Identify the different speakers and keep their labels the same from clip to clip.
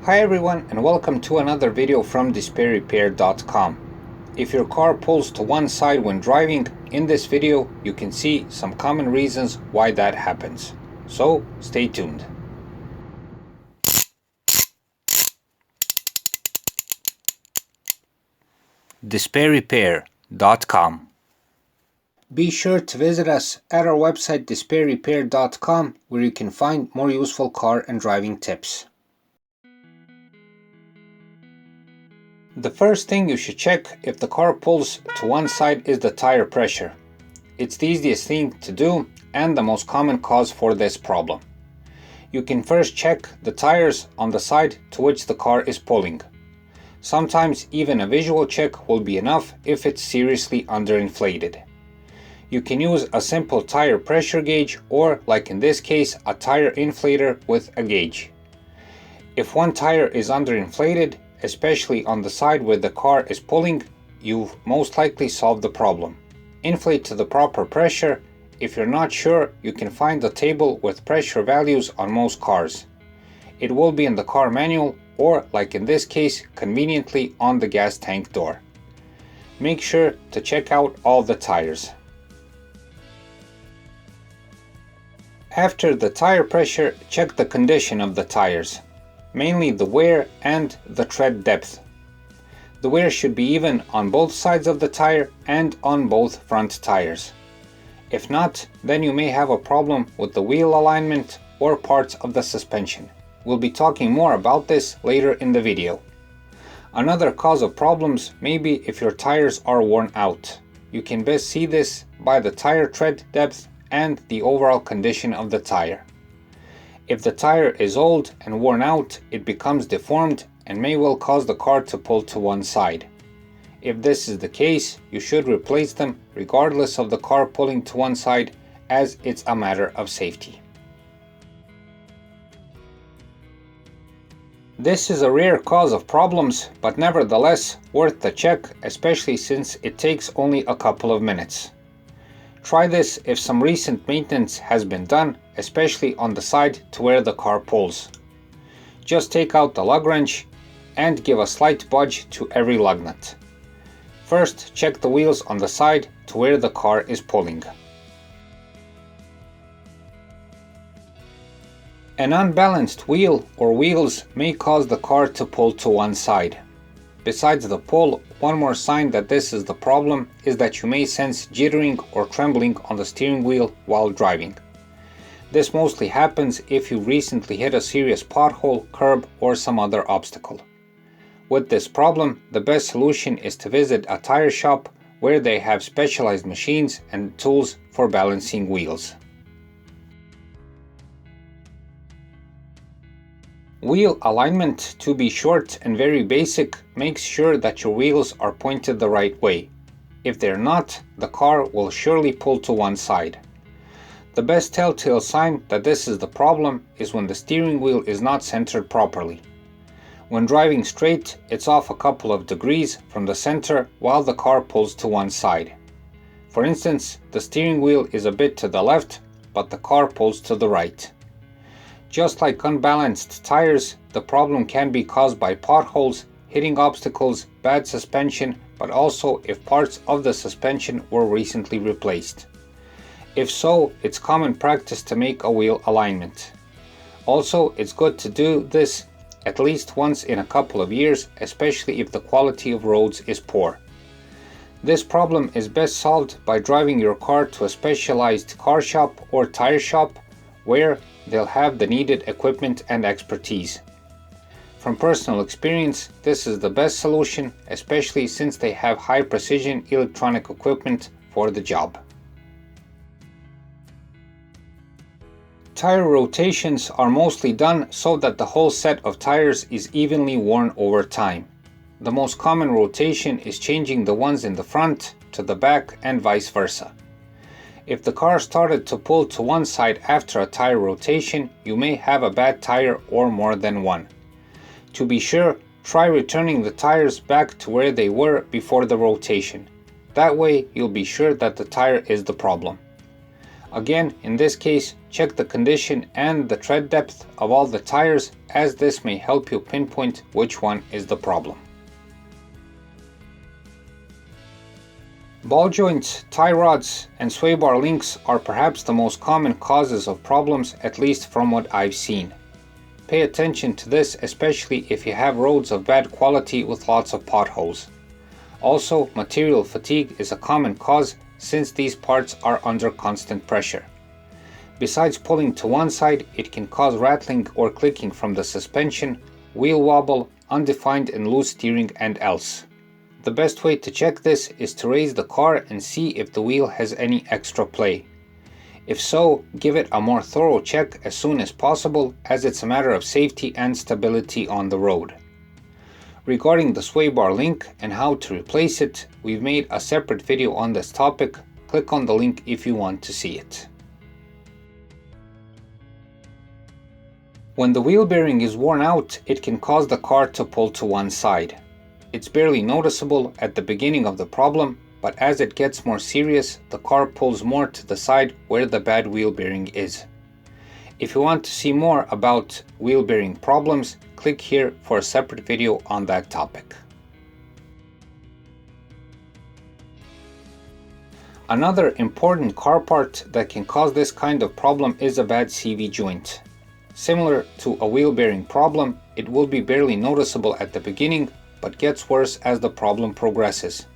Speaker 1: Hi everyone and welcome to another video from DisplayRepair.com. If your car pulls to one side when driving, in this video you can see some common reasons why that happens. So stay tuned. DisplayRepair.com. Be sure to visit us at our website DisplayRepair.com, where you can find more useful car and driving tips. The first thing you should check if the car pulls to one side is the tire pressure. It's the easiest thing to do and the most common cause for this problem. You can first check the tires on the side to which the car is pulling. Sometimes even a visual check will be enough if it's seriously underinflated. You can use a simple tire pressure gauge or, like in this case, a tire inflator with a gauge. If one tire is underinflated, especially on the side where the car is pulling, you've most likely solved the problem. Inflate to the proper pressure. If you're not sure, you can find a table with pressure values on most cars. It will be in the car manual or, like in this case, conveniently on the gas tank door. Make sure to check out all the tires. After the tire pressure, check the condition of the tires, mainly the wear and the tread depth. The wear should be even on both sides of the tire and on both front tires. If not, then you may have a problem with the wheel alignment or parts of the suspension. We'll be talking more about this later in the video. Another cause of problems may be if your tires are worn out. You can best see this by the tire tread depth and the overall condition of the tire. If the tire is old and worn out, it becomes deformed and may well cause the car to pull to one side. If this is the case, you should replace them regardless of the car pulling to one side, as it's a matter of safety. This is a rare cause of problems, but nevertheless worth the check, especially since it takes only a couple of minutes. Try this if some recent maintenance has been done, especially on the side to where the car pulls. Just take out the lug wrench and give a slight budge to every lug nut. First, check the wheels on the side to where the car is pulling. An unbalanced wheel or wheels may cause the car to pull to one side. Besides the pull, one more sign that this is the problem is that you may sense jittering or trembling on the steering wheel while driving. This mostly happens if you recently hit a serious pothole, curb, or some other obstacle. With this problem, the best solution is to visit a tire shop where they have specialized machines and tools for balancing wheels. Wheel alignment, to be short and very basic, makes sure that your wheels are pointed the right way. If they're not, the car will surely pull to one side. The best telltale sign that this is the problem is when the steering wheel is not centered properly. When driving straight, it's off a couple of degrees from the center while the car pulls to one side. For instance, the steering wheel is a bit to the left, but the car pulls to the right. Just like unbalanced tires, the problem can be caused by potholes, hitting obstacles, bad suspension, but also if parts of the suspension were recently replaced. If so, it's common practice to make a wheel alignment. Also, it's good to do this at least once in a couple of years, especially if the quality of roads is poor. This problem is best solved by driving your car to a specialized car shop or tire shop where they'll have the needed equipment and expertise. From personal experience, this is the best solution, especially since they have high precision electronic equipment for the job. Tire rotations are mostly done so that the whole set of tires is evenly worn over time. The most common rotation is changing the ones in the front to the back and vice versa. If the car started to pull to one side after a tire rotation, you may have a bad tire or more than one. To be sure, try returning the tires back to where they were before the rotation. That way, you'll be sure that the tire is the problem. Again, in this case, check the condition and the tread depth of all the tires, as this may help you pinpoint which one is the problem. Ball joints, tie rods, and sway bar links are perhaps the most common causes of problems, at least from what I've seen. Pay attention to this, especially if you have roads of bad quality with lots of potholes. Also, material fatigue is a common cause since these parts are under constant pressure. Besides pulling to one side, it can cause rattling or clicking from the suspension, wheel wobble, undefined and loose steering, and else. The best way to check this is to raise the car and see if the wheel has any extra play. If so, give it a more thorough check as soon as possible, as it's a matter of safety and stability on the road. Regarding the sway bar link and how to replace it, we've made a separate video on this topic. Click on the link if you want to see it. When the wheel bearing is worn out, it can cause the car to pull to one side. It's barely noticeable at the beginning of the problem, but as it gets more serious, the car pulls more to the side where the bad wheel bearing is. If you want to see more about wheel bearing problems, click here for a separate video on that topic. Another important car part that can cause this kind of problem is a bad CV joint. Similar to a wheel bearing problem, it will be barely noticeable at the beginning, but gets worse as the problem progresses.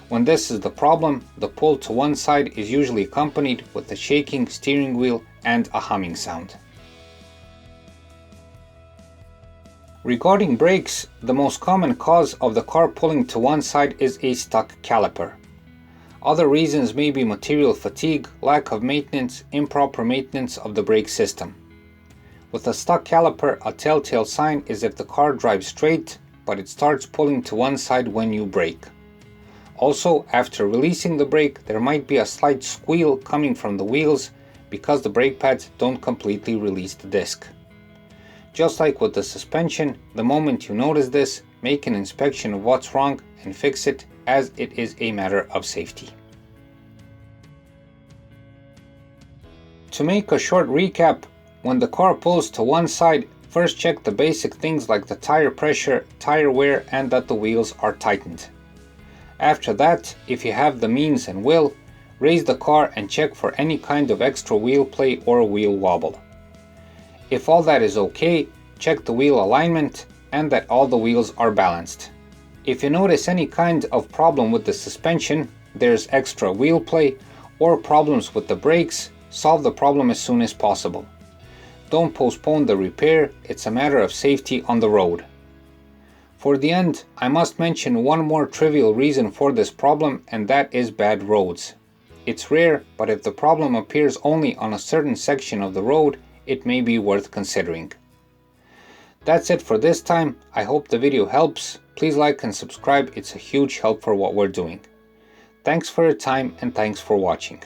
Speaker 1: When this is the problem, the pull to one side is usually accompanied with a shaking steering wheel and a humming sound. Regarding brakes, the most common cause of the car pulling to one side is a stuck caliper. Other reasons may be material fatigue, lack of maintenance, improper maintenance of the brake system. With a stuck caliper, a telltale sign is if the car drives straight, but it starts pulling to one side when you brake. Also, after releasing the brake, there might be a slight squeal coming from the wheels because the brake pads don't completely release the disc. Just like with the suspension, the moment you notice this, make an inspection of what's wrong and fix it, as it is a matter of safety. To make a short recap, when the car pulls to one side, first check the basic things like the tire pressure, tire wear, and that the wheels are tightened. After that, if you have the means and will, raise the car and check for any kind of extra wheel play or wheel wobble. If all that is okay, check the wheel alignment and that all the wheels are balanced. If you notice any kind of problem with the suspension, there's extra wheel play, or problems with the brakes, solve the problem as soon as possible. Don't postpone the repair, it's a matter of safety on the road. For the end, I must mention one more trivial reason for this problem, and that is bad roads. It's rare, but if the problem appears only on a certain section of the road, it may be worth considering. That's it for this time. I hope the video helps. Please like and subscribe, it's a huge help for what we're doing. Thanks for your time and thanks for watching.